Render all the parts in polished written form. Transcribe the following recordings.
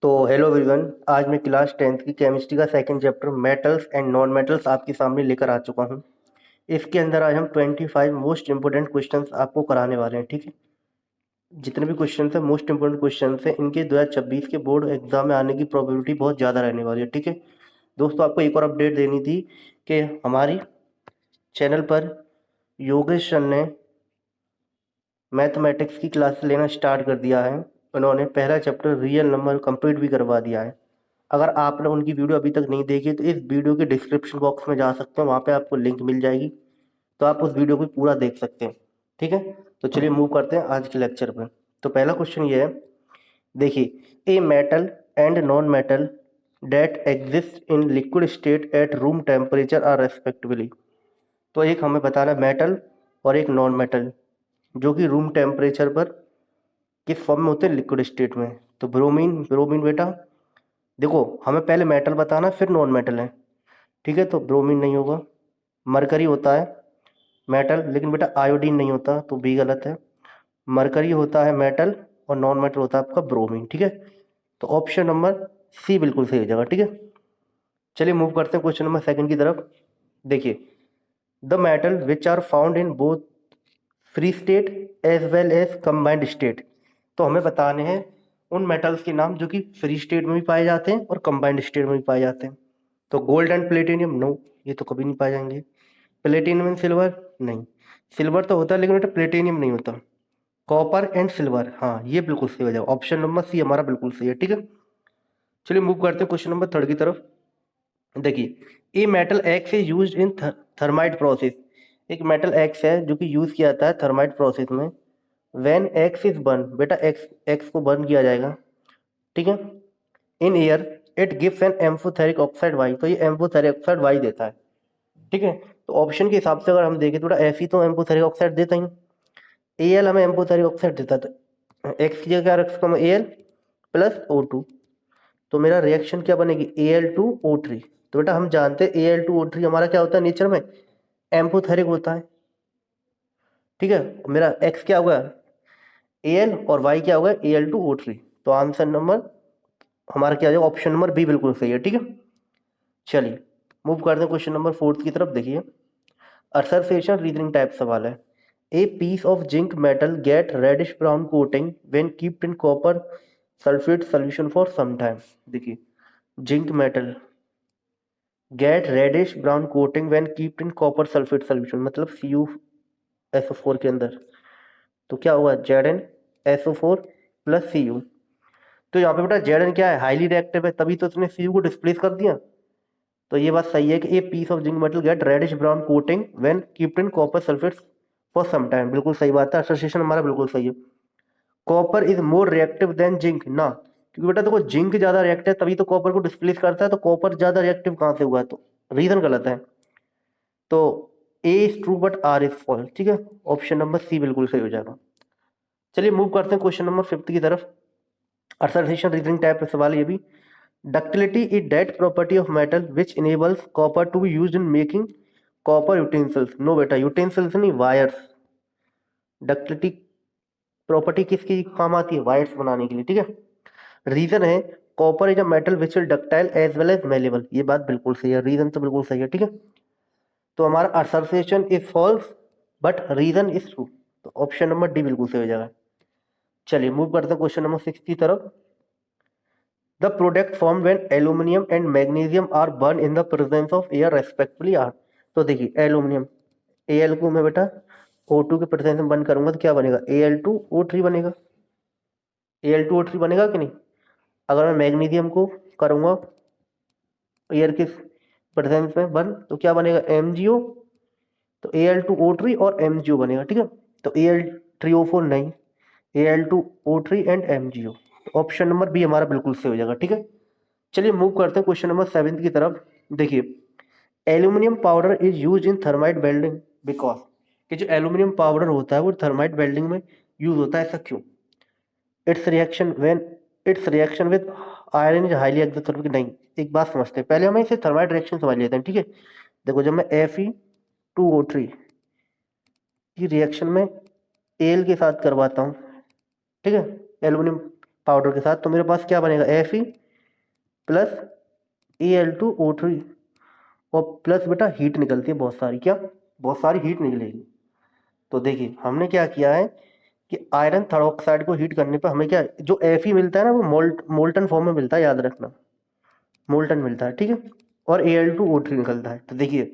तो hello everyone. आज मैं क्लास 10th की केमिस्ट्री का second chapter metals and non metals आपके सामने लेकर आ चुका हूं। इसके अंदर आज हम 25 मोस्ट इंपोर्टेंट क्वेश्चंस आपको कराने वाले हैं। ठीक है, जितने भी क्वेश्चंस हैं मोस्ट इंपोर्टेंट क्वेश्चंस हैं, इनके 2026 के बोर्ड एग्जाम में आने की प्रोबेबिलिटी बहुत ज़्यादा रहने वाली है। ठीक है दोस्तों, आपको एक और अपडेट देनी थी कि हमारी चैनल पर योगेश सर ने मैथमेटिक्स की क्लास लेना स्टार्ट कर दिया है। उन्होंने पहला चैप्टर रियल नंबर कंप्लीट भी करवा दिया है। अगर आपने उनकी वीडियो अभी तक नहीं देखी तो इस वीडियो के डिस्क्रिप्शन बॉक्स में जा सकते हैं, वहाँ पे आपको लिंक मिल जाएगी, तो आप उस वीडियो को पूरा देख सकते हैं। ठीक है, तो चलिए मूव करते हैं आज के लेक्चर पे। तो पहला क्वेश्चन ये है, देखिए, a metal and non metal that exist in liquid state at room temperature are respectively. तो एक हमें बताना मेटल और एक नॉन मेटल जो कि रूम टेम्परेचर पर किस फॉर्म में होते हैं, लिक्विड स्टेट में। तो ब्रोमीन, ब्रोमीन बेटा देखो, हमें पहले मेटल बताना फिर नॉन मेटल है। ठीक है, तो ब्रोमीन नहीं होगा। मरकरी होता है मेटल, लेकिन बेटा आयोडीन नहीं होता, तो बी गलत है। मरकरी होता है मेटल और नॉन मेटल होता है आपका ब्रोमीन। ठीक है, तो ऑप्शन नंबर सी बिल्कुल सही हो जाएगा। ठीक है, चलिए मूव करते हैं क्वेश्चन नंबर सेकंड की तरफ। देखिए, the metal which are found in both free state as well as combined state. तो हमें बताने हैं उन मेटल्स के नाम जो कि फ्री स्टेट में भी पाए जाते हैं और कंबाइंड स्टेट में भी पाए जाते हैं। तो गोल्ड एंड प्लेटिनियम, नो, ये तो कभी नहीं पाए जाएंगे। प्लेटिनियम एंड सिल्वर, नहीं। सिल्वर तो होता है लेकिन बेटा प्लेटिनियम नहीं होता। कॉपर एंड सिल्वर, हाँ ये बिल्कुल सही हो जाएगा। ऑप्शन नंबर सी हमारा बिल्कुल सही है। ठीक है, चलिए मूव करते हैं क्वेश्चन नंबर थर्ड की तरफ। देखिए, a metal X is use in thermite process. एक मेटल एक्स है जो कि यूज किया जाता है थर्माइट प्रोसेस में। व्हेन एक्स इज बर्न, बेटा एक्स एक्स को बर्न किया जाएगा। ठीक है, in air it gives an amphoteric oxide Y. तो ये एम्फोथेरिक ऑक्साइड वाई देता है। ठीक है, तो ऑप्शन के हिसाब से अगर हम देखें, थोड़ा एफ ही तो एम्फोथेरिक ऑक्साइड देता ही, ए एल हमें एम्फोथेरिक ऑक्साइड देता, तो एक्स की जगह क्या रख सकता हूँ, A L plus O two. तो मेरा रिएक्शन क्या बनेगी, A L two O three. तो बेटा हम जानते हैं A L two O three हमारा क्या होता है नेचर में, एम्फोथेरिक होता है। ठीक है, मेरा एक्स क्या होगा, ए एल, और वाई क्या होगा, A L two O three. तो आंसर नंबर हमारा क्या आ जाएगा, ऑप्शन नंबर बी बिल्कुल सही है। ठीक है, चलिए मूव करते हैं क्वेश्चन नंबर फोर्थ की तरफ। देखिए, असरफेशन रीजनिंग टाइप सवाल है। A piece of zinc metal get reddish brown coating when keeped in copper sulphate solution for some time. देखिए, zinc metal get reddish brown coating when keeped in copper sulphate solution, मतलब CuSO4 के अंदर। तो क्या हुआ, ZnSO4 plus Cu। तो यहाँ पे बेटा Zn क्या है, हाईली रिएक्टिव है, तभी तो उसने Cu को डिस्प्लेस कर दिया। तो ये बात सही है कि a piece of zinc metal get reddish brown coating when keeped in copper sulphate for some time, बिल्कुल सही बात है। एसोसिएशन हमारा बिल्कुल सही है। Copper is more reactive than zinc ना, क्योंकि बेटा देखो जिंक ज्यादा रिएक्टिव तभी तो कॉपर को डिस्प्लेस करता है, तो कॉपर ज्यादा रिएक्टिव कहाँ से हुआ, तो रीजन गलत है। तो A is true but R is false. ठीक है, ऑप्शन नंबर सी बिल्कुल सही हो जाएगा। चलिए मूव करते हैं क्वेश्चन नंबर फिफ्थ की तरफ। असर्टेशन रीजनिंग टाइप का सवाल ये भी। Ductility is that property of metal which enables copper to be used in making copper utensils. No बेटा, यूटेंसिल्स नहीं, वायर्स। डक्टिलिटी प्रॉपर्टी किसकी काम आती है, वायर्स बनाने के लिए। ठीक है, रीजन है copper is a metal which will ductile as well as malleable. ये बात बिल्कुल सही है, रीजन तो बिल्कुल सही है। ठीक है, तो हमारा assertion is false but reason is true. तो ऑप्शन नंबर डी बिल्कुल सही हो जाएगा। चलिए मूव करते हैं क्वेश्चन नंबर सिक्स की तरफ। The product form when aluminium and magnesium are burn in the presence of air respectively are. तो देखिए, एल्यूमिनियम Al को मैं बेटा O2 के प्रेजेंस में बर्न करूंगा तो क्या बनेगा, Al2O3 बनेगा। Al2O3 बनेगा कि नहीं। अगर मैं मैग्नीशियम को करूंगा एयर के प्रेजेंस में बर्न तो क्या बनेगा, MgO। तो Al2O3 और MgO बनेगा। ठीक है, तो Al3O4 नहीं, Al2O3 एंड MgO। तो ऑप्शन नंबर बी हमारा बिल्कुल सही हो जाएगा। ठीक है, चलिए मूव करते हैं क्वेश्चन नंबर सेवेंथ की तरफ। देखिए, aluminium powder is use in thermite welding because, कि जो एल्यूमिनियम पाउडर होता है वो थर्माइट वेल्डिंग में यूज होता है, ऐसा क्यों। It's reaction with iron is highly exothermic. नहीं, एक बात समझते हैं, पहले हमें इसे थर्माइट रिएक्शन समझ लेते हैं। ठीक है, देखो जब मैं Fe2O3 की रिएक्शन में एल के साथ करवाता हूँ, ठीक है, एल्यूमिनियम पाउडर के साथ, तो मेरे पास क्या बनेगा Fe प्लस Al2O3 और प्लस बेटा हीट निकलती है बहुत सारी, क्या बहुत सारी हीट निकलेगी। तो देखिए हमने क्या किया है कि आयरन थाइऑक्साइड को हीट करने पर हमें क्या जो Fe मिलता है ना वो मोल्टन फॉर्म में मिलता है, याद रखना मोल्टन मिलता है, ठीक है। और Al2O3 निकलता है। तो देखिए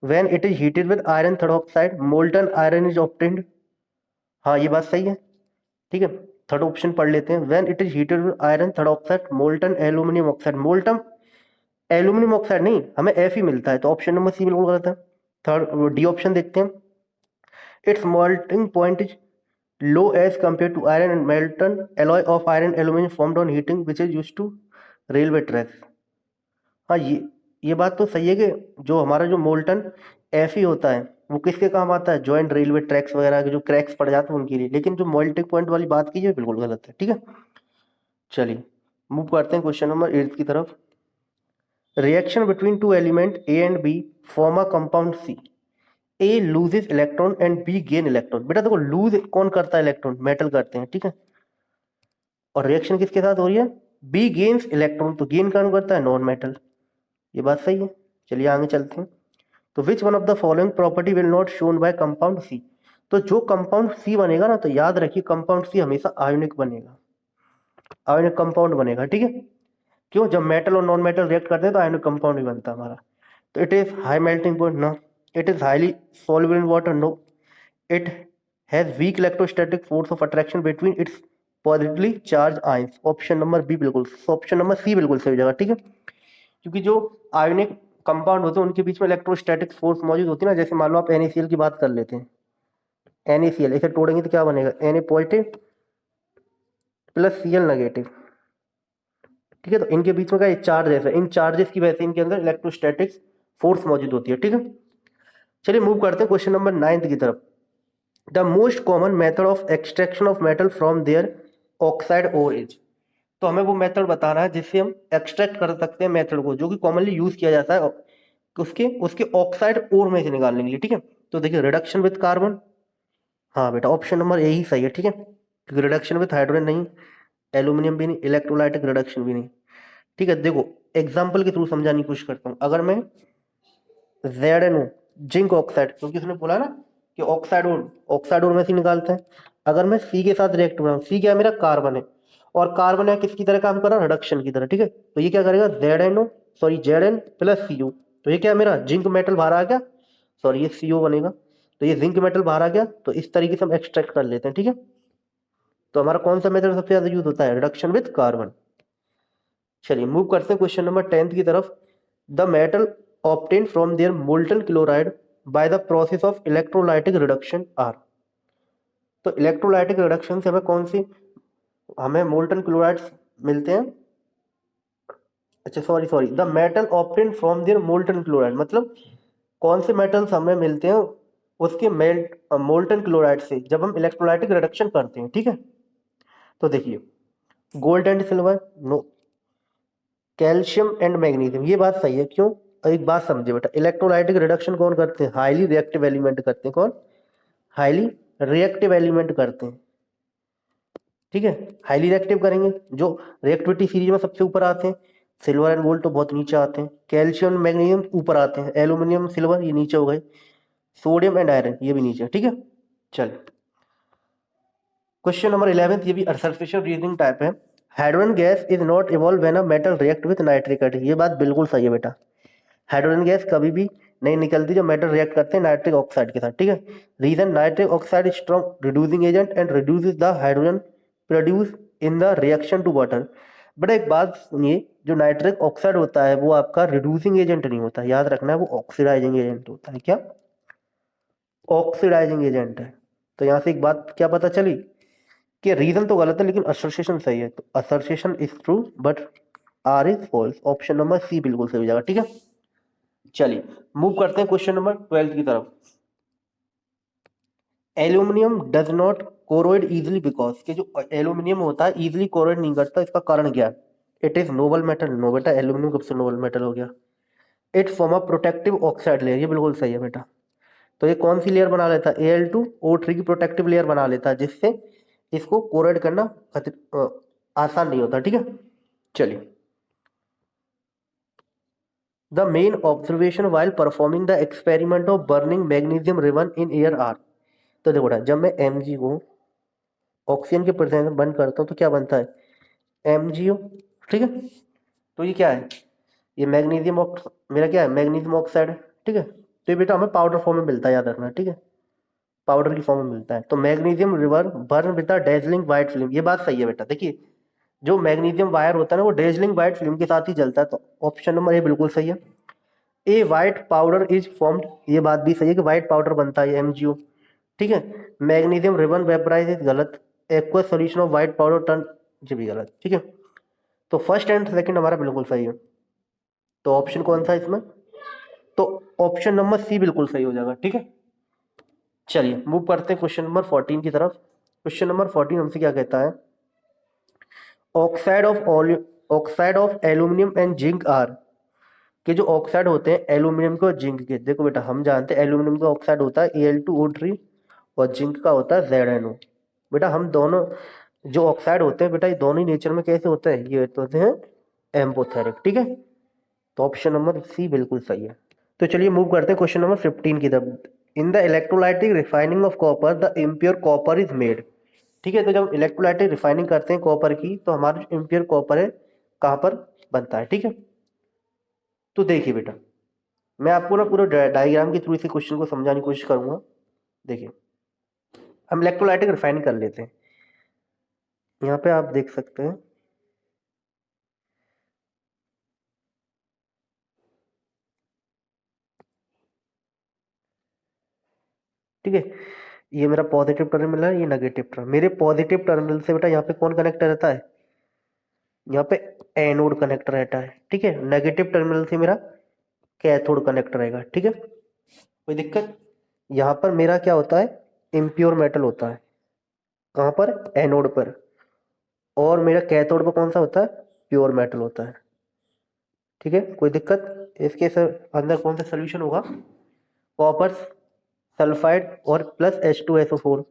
when it is heated with iron trioxide molten iron is obtained. हाँ ये बात सही है, ठीक है। थर्ड ऑप्शन पढ़ लेते हैं, when it is heated with iron trioxide molten aluminium oxide. Molten aluminium oxide नहीं, हमें Fe मिलता है, तो ऑप्शन नंबर सी बिल्कुल गलत है। थर्ड डी ऑप्शन देखते हैं, it's melting point is low as compared to iron and molten alloy of iron aluminum formed on heating which is used to railway tracks। हाँ ये बात तो सही है कि जो हमारा जो मोल्टन Fe होता है वो किसके काम आता है, जॉइंट रेलवे ट्रैक्स वगैरह के जो क्रैक्स पड़ जाते हैं उनके लिए, लेकिन जो मेल्टिंग पॉइंट वाली बात की है बिल्कुल गलत है, ठीक है। चलिए मूव करते हैं क्वेश्चन नंबर 8 की तरफ। Reaction between two element A and B form a compound C. A loses electron and B gain electron. बेटा देखो लूज कौन करता है, इलेक्ट्रॉन, मेटल करते हैं, ठीक है। और रिएक्शन किसके साथ हो रही है, बी गेन्स इलेक्ट्रॉन, तो गेन कौन करता है, नॉन मेटल। ये बात सही है। चलिए आगे चलते हैं। तो which one of the following property will not shown by compound C. तो जो कंपाउंड सी बनेगा ना, तो याद रखिए कंपाउंड सी हमेशा आयोनिक बनेगा, आयोनिक कंपाउंड बनेगा, ठीक है। क्यों, जब मेटल और नॉन मेटल रिएक्ट करते हैं तो आयोनिक कंपाउंड ही बनता है हमारा। तो it is high melting point, no. It is highly soluble in water, no. It has weak electrostatic force of attraction between its positively charged ions। Option number B बिल्कुल, option number C बिल्कुल सही जगह, ठीक है। क्योंकि जो ionic compound होते हैं उनके बीच में इलेक्ट्रोस्टैटिक फोर्स मौजूद होती है ना, जैसे मान लो आप NaCl की बात कर लेते हैं, NaCl इसे तोड़ेंगे तो क्या बनेगा, Na positive plus Cl negative, ठीक है। तो इनके बीच में का एक चार्ज है, इन चार्जेस की वजह से इनके अंदर इलेक्ट्रोस्टैटिक फोर्स मौजूद होती है, ठीक है। चलिए मूव करते हैं क्वेश्चन नंबर 9 की तरफ। The most common method of extraction of metal from their oxide ore is. तो हमें वो मेथड बताना है जिससे हम एक्सट्रैक्ट कर सकते हैं मेथड को, जो कि कॉमनली यूज किया जाता है उसके उसके ऑक्साइड ओर में से निकालने के लिए, ठीक है। तो देखिए रिडक्शन विद कार्बन, हाँ बेटा ऑप्शन नंबर यही सही है, ठीक है। क्योंकि रिडक्शन विद हाइड्रोजन नहीं, एल्यूमिनियम भी नहीं, इलेक्ट्रोलाइटिक रिडक्शन भी नहीं, ठीक है। देखो एग्जाम्पल के थ्रू समझाने की कोशिश करता हूँ। अगर मैं ZnO जिंक ऑक्साइड, क्योंकि उसने बोला ना कि ऑक्साइड ओर में से निकालते हैं। अगर मैं सी के साथ रिएक्ट बनाऊँ, सी क्या है मेरा, कार्बन है, और कार्बन है किसकी तरह काम कर रहा है, रिडक्शन की तरह, ठीक है। तो ये क्या करेगा, Zn प्लस Cu। तो ये क्या है मेरा जिंक मेटल बाहर आ गया, सॉरी ये CO बनेगा, तो ये जिंक मेटल बाहर आ गया। तो इस तरीके से हम एक्सट्रैक्ट कर लेते हैं, ठीक है। तो हमारा कौन सा मेथड सबसे ज्यादा यूज होता है, रिडक्शन विद कार्बन। चलिए मूव करते हैं क्वेश्चन नंबर 10 की तरफ। The metal obtain from their molten chloride by the process of electrolytic reduction are. तो इलेक्ट्रोलाइटिक रिडक्शन से हमें कौन सी, हमें मोल्टन क्लोराइड्स मिलते हैं, अच्छा sorry the metal obtain from their molten chloride, मतलब कौन से मेटल्स हमें मिलते हैं उसके मोल्टन क्लोराइड से जब हम इलेक्ट्रोलाइटिक रिडक्शन करते हैं, ठीक है। तो देखिए gold and silver no, calcium and magnesium, ये बात सही है। क्यों, एक बात समझिए बेटा, इलेक्ट्रोलाइटिक रिडक्शन कौन करते हैं, हाईली रिएक्टिव एलिमेंट करते हैं, कौन, हाईली रिएक्टिव एलिमेंट करते हैं, ठीक है। हाईली रिएक्टिव करेंगे, जो रिएक्टिविटी सीरीज में सबसे ऊपर आते हैं, सिल्वर एंड गोल्ड तो बहुत नीचे आते हैं, कैल्शियम मैग्नीशियम ऊपर आते हैं, एल्यूमिनियम सिल्वर ये नीचे हो गए, सोडियम एंड आयरन ये भी नीचे, ठीक है। चल क्वेश्चन नंबर 11, ये भी सरफेशियल रीजनिंग टाइप है। Hydrogen gas is not evolve when a metal react with nitric acid. ये बात बिल्कुल सही है बेटा, हाइड्रोजन गैस कभी भी नहीं निकलती जब मेटल रिएक्ट करते हैं नाइट्रिक ऑक्साइड के साथ, ठीक है। Reason nitric oxide is strong reducing agent and reduces the hydrogen produce in the reaction to water. But एक बात सुनिए, जो नाइट्रिक ऑक्साइड होता है वो आपका रिड्यूसिंग एजेंट नहीं होता, याद रखना है, वो ऑक्सीडाइजिंग एजेंट होता है, क्या, ऑक्सीडाइजिंग एजेंट है। तो यहाँ से एक बात क्या पता चली कि रीजन तो गलत है लेकिन असर्सेशन सही है। तो assertion is true but R is false, option number C बिल्कुल सही हो जाएगा, ठीक है। चलिए मूव करते हैं क्वेश्चन नंबर 12 की तरफ। Aluminium does not choroid easily because, कि जो एल्यूमिनियम होता है इजिली कोरोइड नहीं करता, इसका कारण क्या है, it is noble metal. No बेटा, एल्यूमिनियम कब से नोबल मेटल हो गया। It form a protective oxide layer, ये बिल्कुल सही है बेटा। तो ये कौन सी लेयर बना लेता है, Al2O3 की प्रोटेक्टिव लेयर बना लेता है, जिससे इसको कोरोइड करना आसान नहीं होता, ठीक है। चलिए, the main observation while performing the experiment of burning magnesium ribbon in air are. तो देखो बेटा, जब मैं एमजी को ऑक्सीजन के प्रेजेंस में बंद करता हूँ तो क्या बनता है, एमजीओ, ठीक है। तो ये क्या है, ये मैग्नीशियम ऑक्स मेरा क्या है, मैग्नीशियम ऑक्साइड है, ठीक है। तो ये बेटा हमें पाउडर फॉर्म में मिलता है, याद रखना, ठीक है, पाउडर की फॉर्म में मिलता है। तो magnesium river burn with dazzling white film, ये बात सही है बेटा। देखिए, जो मैग्नीशियम वायर होता है ना, वो डेजलिंग व्हाइट फिल्म के साथ ही जलता है, तो ऑप्शन नंबर ए बिल्कुल सही है। ए वाइट पाउडर इज फॉर्म्ड, ये बात भी सही है कि व्हाइट पाउडर बनता है एमजीओ, ठीक है। मैग्नीशियम रिबन वेपराइज इज गलत, aqua solution of white powder turn, ये भी गलत, ठीक है। तो फर्स्ट एंड सेकंड हमारा बिल्कुल सही है। तो ऑप्शन कौन सा है इसमें, तो ऑप्शन नंबर सी बिल्कुल सही हो जाएगा, ठीक है। चलिए मूव करते हैं क्वेश्चन नंबर 14 की तरफ। क्वेश्चन नंबर 14 हमसे क्या कहता है, oxide of aluminium and zinc are, के जो ऑक्साइड होते हैं एल्यूमिनियम के और जिंक के। देखो बेटा, हम जानते हैं एल्यूमिनियम का ऑक्साइड होता है Al2O3 और जिंक का होता है ZnO। बेटा हम दोनों जो ऑक्साइड होते हैं बेटा, ये दोनों ही नेचर में कैसे होते हैं, ये होते हैं एम्पोथेरिक, ठीक है। तो ऑप्शन नंबर सी बिल्कुल सही है। तो चलिए मूव करते हैं क्वेश्चन नंबर 15 की तरफ। In the electrolytic refining of copper the impure copper is made, ठीक है। तो जब इलेक्ट्रोलाइटिक रिफाइनिंग करते हैं कॉपर की, तो हमारा जो इम्प्योर कॉपर है कहाँ पर बनता है, ठीक है। तो देखिए बेटा, मैं आपको ना पूरा डायग्राम के थ्रू इसी क्वेश्चन को समझाने की कोशिश करूंगा। देखिए, हम इलेक्ट्रोलाइटिक रिफाइनिंग कर लेते हैं। यहाँ पे आप देख सकते हैं, ठीक है, ये मेरा पॉजिटिव टर्मिनल है, ये नेगेटिव टर्मिनल। मेरे पॉजिटिव टर्मिनल से बेटा यहाँ पे कौन कनेक्ट रहता है, यहाँ पे एनोड कनेक्ट रहता है, ठीक है। नेगेटिव टर्मिनल से मेरा कैथोड कनेक्ट रहेगा, ठीक है। कोई दिक्कत, यहाँ पर मेरा क्या होता है, इम्प्योर मेटल होता है, कहाँ पर, एनोड पर। और मेरा कैथोड पर कौन सा होता है, प्योर मेटल होता है, ठीक है। कोई दिक्कत, इसके अंदर कौन सा सोल्यूशन होगा, कॉपर सल्फाइड और प्लस H2SO4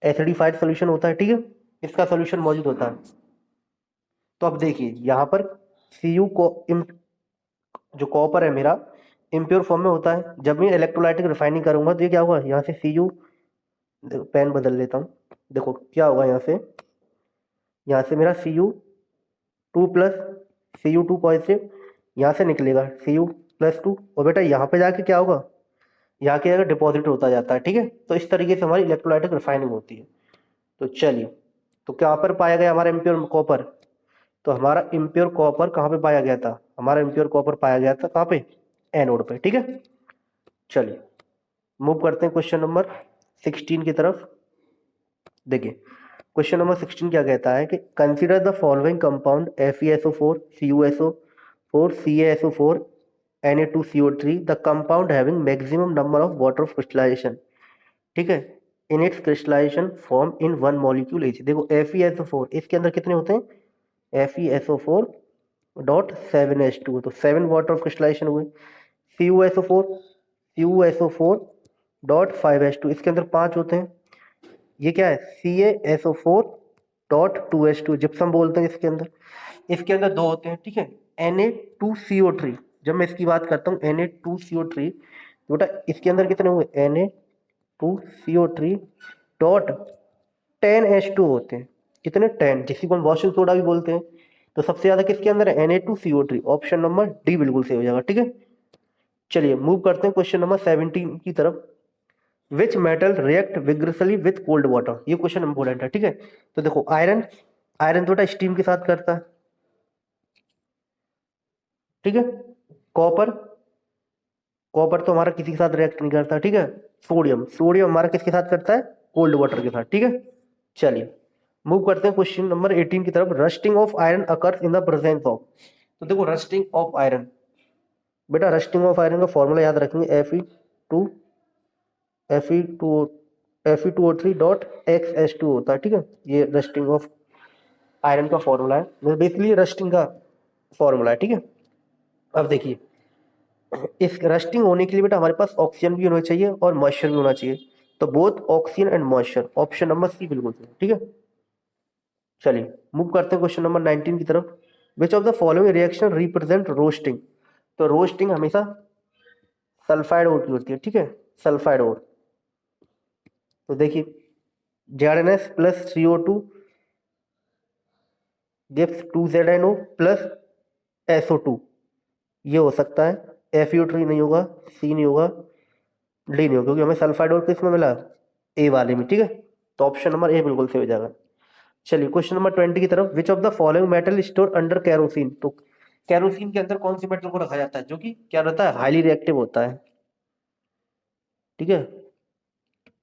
एसिडिफाइड सोल्यूशन होता है, ठीक है। इसका सोल्यूशन मौजूद होता है। तो अब देखिए यहाँ पर Cu को जो कॉपर है मेरा इम्प्योर फॉर्म में होता है। जब मैं इलेक्ट्रोलाइटिक रिफाइनिंग करूंगा तो ये क्या होगा, यहाँ से Cu, पेन बदल लेता हूँ, देखो क्या होगा, यहाँ से मेरा Cu2 प्लस Cu2 पॉजिटिव यहाँ से निकलेगा Cu+2, और बेटा यहाँ पे जाके क्या होगा, यहाँ के जगह डिपॉजिट होता जाता है, ठीक है। तो इस तरीके से हमारी इलेक्ट्रोलाइटिक रिफाइनिंग होती है। तो चलिए, तो क्या पर पाया गया हमारा इम्प्योर कॉपर, तो हमारा इम्प्योर कॉपर कहाँ पे पाया गया था, हमारा इम्प्योर कॉपर पाया गया था कहाँ पे, एनोड पे, ठीक है। चलिए मूव करते हैं क्वेश्चन नंबर 16 की तरफ। देखिए क्वेश्चन नंबर 16 क्या कहता है कि consider the following compound FeSO4 CuSO4 CaSO4 Na2CO3 the compound having maximum number of water of crystallization, ठीक है, in its crystallization form in one molecule H. देखो FeSO4 इसके अंदर कितने होते हैं, FeSO4.7H2, तो 7 वाटर ऑफ क्रिस्टलाइजेशन हुए। CuSO4 इसके अंदर 5 होते हैं। ये क्या है, CaSO4.2H2 जिप्सम बोलते हैं इसके अंदर 2 होते हैं, ठीक है। Na2CO3, जब मैं इसकी बात करता हूँ Na2CO3, तो बेटा इसके अंदर कितने हुए, Na2CO3.10H2 होते हैं, कितने, 10, जिसी को हम वॉशिंग सोडा भी बोलते हैं। तो सबसे ज्यादा किसके अंदर है, Na2CO3, ऑप्शन नंबर डी बिल्कुल सही हो जाएगा, ठीक है। चलिए मूव करते हैं क्वेश्चन नंबर 17 की तरफ। Which metal react विग्रेसली with cold water, ये क्वेश्चन इंपॉर्टेंट है, ठीक है। तो देखो आयरन, आयरन तो बेटा स्टीम के साथ करता है, ठीक है। कॉपर, कॉपर तो हमारा किसी के साथ रिएक्ट नहीं करता, ठीक है। सोडियम, सोडियम हमारा किसके साथ करता है, कोल्ड वाटर के साथ, ठीक है। चलिए मूव करते हैं क्वेश्चन नंबर 18 की तरफ। Rusting of iron occurs in the presence of, तो देखो रस्टिंग ऑफ आयरन, बेटा रस्टिंग ऑफ आयरन का फॉर्मूला याद रखेंगे, Fe2O3.XH2 होता है, ठीक है। ये रस्टिंग ऑफ आयरन का फॉर्मूला है, बेसिकली रस्टिंग का फॉर्मूला है, ठीक है। अब देखिए, इस रस्टिंग होने के लिए बेटा हमारे पास ऑक्सीजन भी होना चाहिए और मॉइस्चर भी होना चाहिए। तो both oxygen and moisture, option number C बिल्कुल सही, ठीक है। चलिए मूव करते हैं क्वेश्चन नंबर 19 की तरफ। Which of the following reaction represent roasting. तो रोस्टिंग हमेशा सल्फाइड ओर की होती है, ठीक है, सल्फाइड ओर। तो देखिए ZnS plus CO2 gives 2ZnO plus SO2। ये हो सकता है। FeO3 नहीं होगा, C नहीं होगा, D नहीं होगा, क्योंकि हमें सल्फाइड और किस में मिला, ए वाले में, ठीक है। तो ऑप्शन नंबर ए बिल्कुल सही हो जाएगा। चलिए क्वेश्चन नंबर 20 की तरफ। Which of the following metal store under kerosene. तो कैरोसिन के अंदर कौन सी मेटल को रखा जाता है जो कि क्या रहता है, हाईली रिएक्टिव होता है, ठीक है।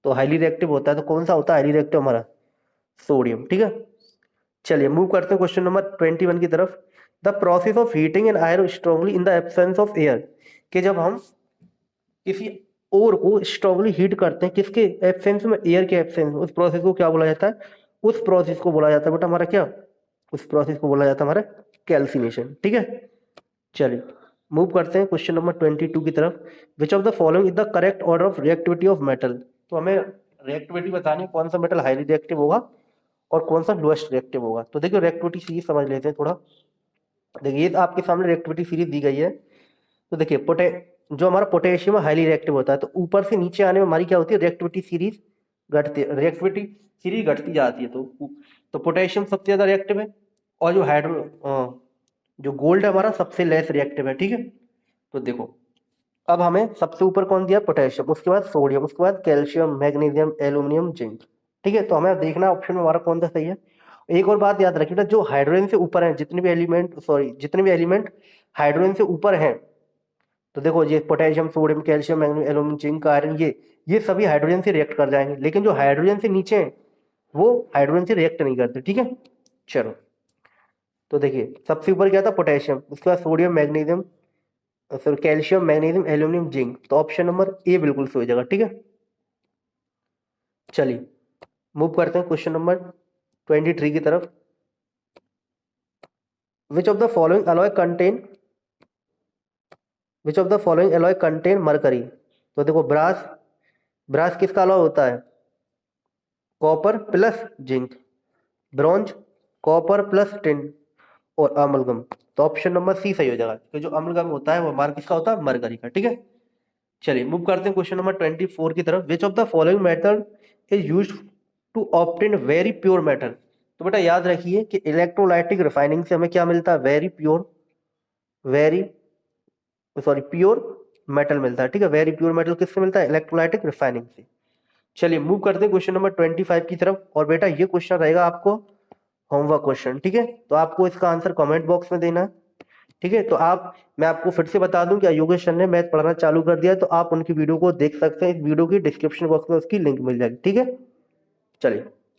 तो हाईली रिएक्टिव होता है, तो कौन सा होता है हाईली रिएक्टिव हमारा, सोडियम, ठीक है। चलिए मूव करते हैं क्वेश्चन नंबर 21 की तरफ। The process of heating an iron strongly in the absence of air. कि जब हम किसी ओर को स्ट्रांगली हीट करते हैं, किसके एब्सेंस में, एयर के एब्सेंस में, उस प्रोसेस को क्या बोला जाता है, उस प्रोसेस को बोला जाता है बेटा हमारा क्या, उस प्रोसेस को बोला जाता है हमारा कैल्सिनेशन, ठीक है। चलिए मूव करते हैं क्वेश्चन नंबर 22 की तरफ। Which of the following is the correct order of reactivity of metal. तो हमें रिएक्टिविटी बतानी है, कौन सा मेटल हाईली रिएक्टिव होगा और कौन सा लोएस्ट रिएक्टिव होगा। तो देखिए रिएक्टिविटी सीरीज समझ लेते हैं थोड़ा। देखिए ये आपके सामने रिएक्टिविटी सीरीज दी गई है। तो देखिए जो हमारा पोटेशियम हाईली रिएक्टिव होता है, तो ऊपर से नीचे आने में हमारी क्या होती है, रिएक्टिविटी सीरीज घटती है, रिएक्टिविटी सीरीज घटती जाती है। तो पोटेशियम सबसे ज्यादा रिएक्टिव है, और जो जो गोल्ड है हमारा सबसे लेस रिएक्टिव है, ठीक है। तो देखो अब हमें सबसे ऊपर कौन दिया, पोटेशियम, उसके बाद सोडियम, उसके बाद कैल्शियम, मैग्नीशियम, एल्यूमिनियम, जिंक, ठीक है। तो हमें अब देखना ऑप्शन में हमारा कौन सा सही है। एक और बात याद रखिएगा, जो हाइड्रोजन से ऊपर है, जितने भी एलिमेंट हाइड्रोजन से ऊपर हैं, तो देखो ये potassium, sodium, calcium, magnesium, aluminium, zinc, iron, ये सभी हाइड्रोजन से रिएक्ट कर जाएंगे। लेकिन जो हाइड्रोजन से नीचे हैं वो हाइड्रोजन से रिएक्ट नहीं करते, ठीक है। चलो तो देखिए सबसे ऊपर क्या था, पोटेशियम, उसके बाद sodium, magnesium, sorry calcium, magnesium, aluminium, zinc. तो ऑप्शन नंबर ए बिल्कुल सही हो जाएगा, ठीक है। चलिए मूव करते हैं क्वेश्चन नंबर 23 की तरफ। Which of the following alloy contain mercury. तो देखो ब्रास किसका अलॉय होता है, copper plus zinc, bronze copper plus tin, और अमलगम। तो ऑप्शन नंबर सी सही हो जाएगा, तो जो अमलगम होता है वो हमारा किसका होता है, मरकरी का, ठीक है। चलिए मूव करते हैं क्वेश्चन नंबर 24 की तरफ। Which of the following method is used to obtain very pure metal. तो बेटा याद रखिए कि इलेक्ट्रोलाइटिक रिफाइनिंग से हमें क्या मिलता है, प्योर मेटल मिलता है, ठीक है। वेरी प्योर मेटल किससे मिलता है, इलेक्ट्रोलाइटिक रिफाइनिंग से। चलिए मूव करते हैं क्वेश्चन नंबर 25 की तरफ। और बेटा ये क्वेश्चन रहेगा आपको होमवर्क क्वेश्चन, ठीक है। तो आपको इसका आंसर कमेंट बॉक्स में देना है, ठीक है। तो मैं आपको फिर से बता दूं कि योगेश सर ने मैथ पढ़ाना चालू कर दिया है, तो आप उनकी वीडियो को देख सकते हैं। इस वीडियो की डिस्क्रिप्शन बॉक्स में उसकी लिंक मिल जाएगी, ठीक है। चलिए।